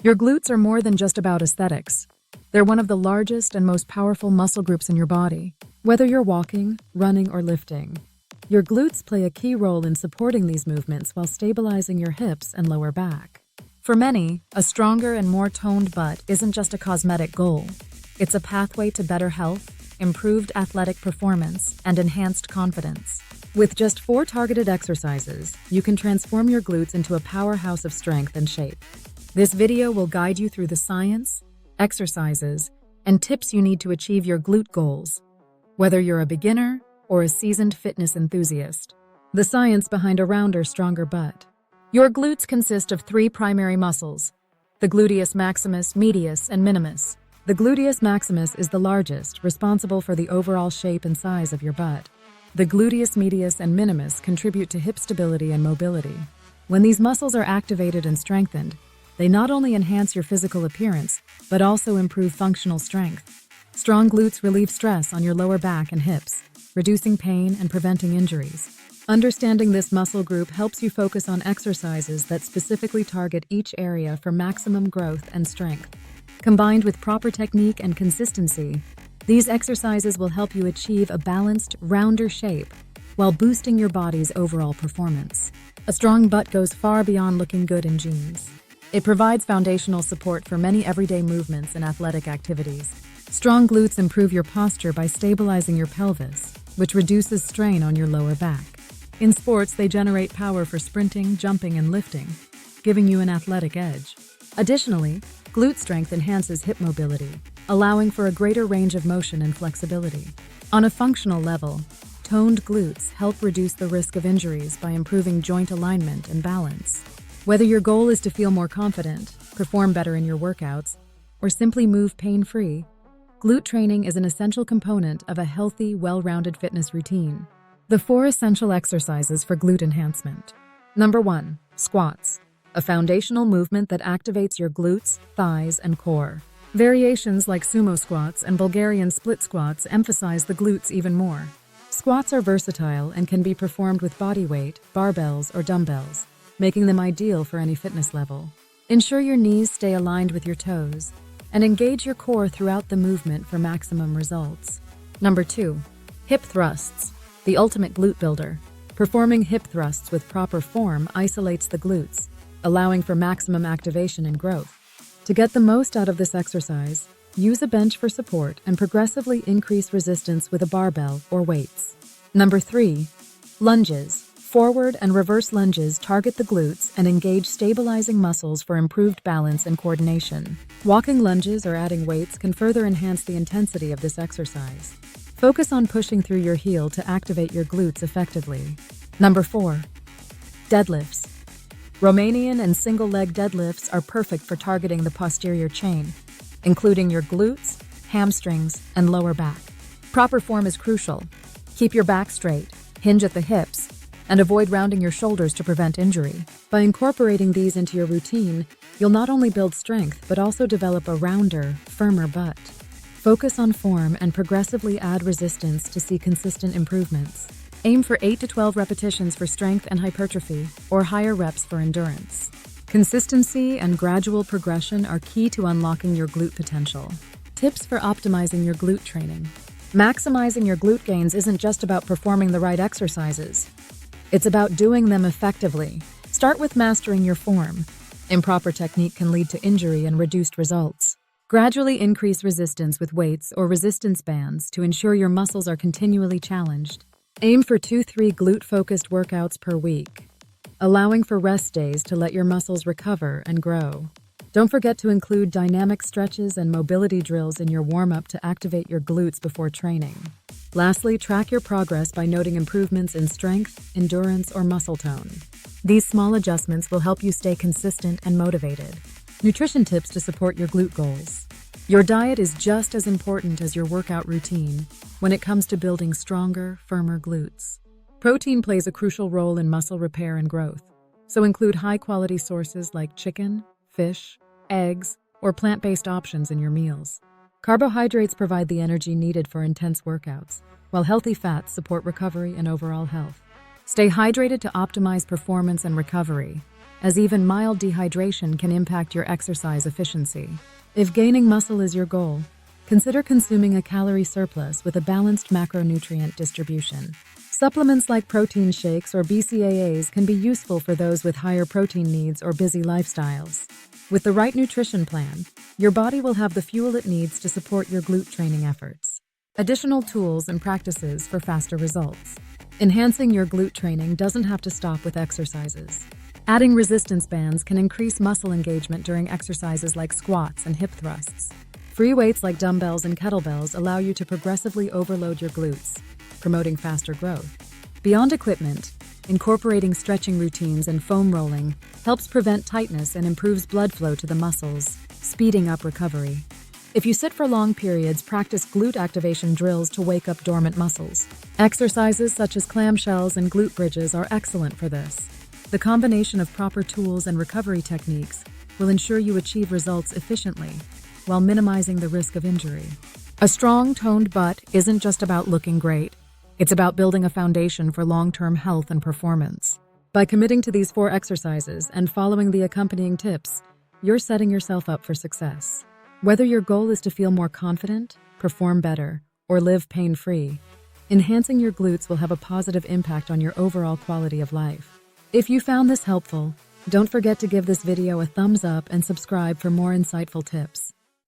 Your glutes are more than just about aesthetics. They're one of the largest and most powerful muscle groups in your body. Whether you're walking, running, or lifting, your glutes play a key role in supporting these movements while stabilizing your hips and lower back. For many, a stronger and more toned butt isn't just a cosmetic goal. It's a pathway to better health, improved athletic performance, and enhanced confidence. With just 4 targeted exercises, you can transform your glutes into a powerhouse of strength and shape. This video will guide you through the science, exercises, and tips you need to achieve your glute goals, whether you're a beginner or a seasoned fitness enthusiast. The science behind a rounder, stronger butt. Your glutes consist of 3 primary muscles: the gluteus maximus, medius, and minimus. The gluteus maximus is the largest, responsible for the overall shape and size of your butt. The gluteus medius and minimus contribute to hip stability and mobility. When these muscles are activated and strengthened, they not only enhance your physical appearance, but also improve functional strength. Strong glutes relieve stress on your lower back and hips, reducing pain and preventing injuries. Understanding this muscle group helps you focus on exercises that specifically target each area for maximum growth and strength. Combined with proper technique and consistency, these exercises will help you achieve a balanced, rounder shape while boosting your body's overall performance. A strong butt goes far beyond looking good in jeans. It provides foundational support for many everyday movements and athletic activities. Strong glutes improve your posture by stabilizing your pelvis, which reduces strain on your lower back. In sports, they generate power for sprinting, jumping, and lifting, giving you an athletic edge. Additionally, glute strength enhances hip mobility, allowing for a greater range of motion and flexibility. On a functional level, toned glutes help reduce the risk of injuries by improving joint alignment and balance. Whether your goal is to feel more confident, perform better in your workouts, or simply move pain-free, glute training is an essential component of a healthy, well-rounded fitness routine. The 4 essential exercises for glute enhancement. Number 1. Squats, a foundational movement that activates your glutes, thighs, and core. Variations like sumo squats and Bulgarian split squats emphasize the glutes even more. Squats are versatile and can be performed with body weight, barbells, or dumbbells, making them ideal for any fitness level. Ensure your knees stay aligned with your toes, and engage your core throughout the movement for maximum results. Number 2. Hip thrusts, the ultimate glute builder. Performing hip thrusts with proper form isolates the glutes, allowing for maximum activation and growth. To get the most out of this exercise, use a bench for support and progressively increase resistance with a barbell or weights. Number 3. Lunges. Forward and reverse lunges target the glutes and engage stabilizing muscles for improved balance and coordination. Walking lunges or adding weights can further enhance the intensity of this exercise. Focus on pushing through your heel to activate your glutes effectively. Number 4. Deadlifts. Romanian and single-leg deadlifts are perfect for targeting the posterior chain, including your glutes, hamstrings, and lower back. Proper form is crucial. Keep your back straight, hinge at the hips, and avoid rounding your shoulders to prevent injury. By incorporating these into your routine, you'll not only build strength, but also develop a rounder, firmer butt. Focus on form and progressively add resistance to see consistent improvements. Aim for 8 to 12 repetitions for strength and hypertrophy, or higher reps for endurance. Consistency and gradual progression are key to unlocking your glute potential. Tips for optimizing your glute training. Maximizing your glute gains isn't just about performing the right exercises. It's about doing them effectively. Start with mastering your form. Improper technique can lead to injury and reduced results. Gradually increase resistance with weights or resistance bands to ensure your muscles are continually challenged. Aim for 2-3 glute-focused workouts per week, allowing for rest days to let your muscles recover and grow. Don't forget to include dynamic stretches and mobility drills in your warm-up to activate your glutes before training. Lastly, track your progress by noting improvements in strength, endurance, or muscle tone. These small adjustments will help you stay consistent and motivated. Nutrition tips to support your glute goals. Your diet is just as important as your workout routine when it comes to building stronger, firmer glutes. Protein plays a crucial role in muscle repair and growth, so include high-quality sources like chicken, fish, eggs, or plant-based options in your meals. Carbohydrates provide the energy needed for intense workouts, while healthy fats support recovery and overall health. Stay hydrated to optimize performance and recovery. as even mild dehydration can impact your exercise efficiency. If gaining muscle is your goal, consider consuming a calorie surplus with a balanced macronutrient distribution. Supplements like protein shakes or BCAAs can be useful for those with higher protein needs or busy lifestyles. With the right nutrition plan, your body will have the fuel it needs to support your glute training efforts. Additional tools and practices for faster results. Enhancing your glute training doesn't have to stop with exercises. Adding resistance bands can increase muscle engagement during exercises like squats and hip thrusts. Free weights like dumbbells and kettlebells allow you to progressively overload your glutes, promoting faster growth. Beyond equipment, incorporating stretching routines and foam rolling helps prevent tightness and improves blood flow to the muscles, speeding up recovery. If you sit for long periods, practice glute activation drills to wake up dormant muscles. Exercises such as clamshells and glute bridges are excellent for this. The combination of proper tools and recovery techniques will ensure you achieve results efficiently while minimizing the risk of injury. A strong, toned butt isn't just about looking great. It's about building a foundation for long-term health and performance. By committing to these 4 exercises and following the accompanying tips, you're setting yourself up for success. Whether your goal is to feel more confident, perform better, or live pain-free, enhancing your glutes will have a positive impact on your overall quality of life. If you found this helpful, don't forget to give this video a thumbs up and subscribe for more insightful tips.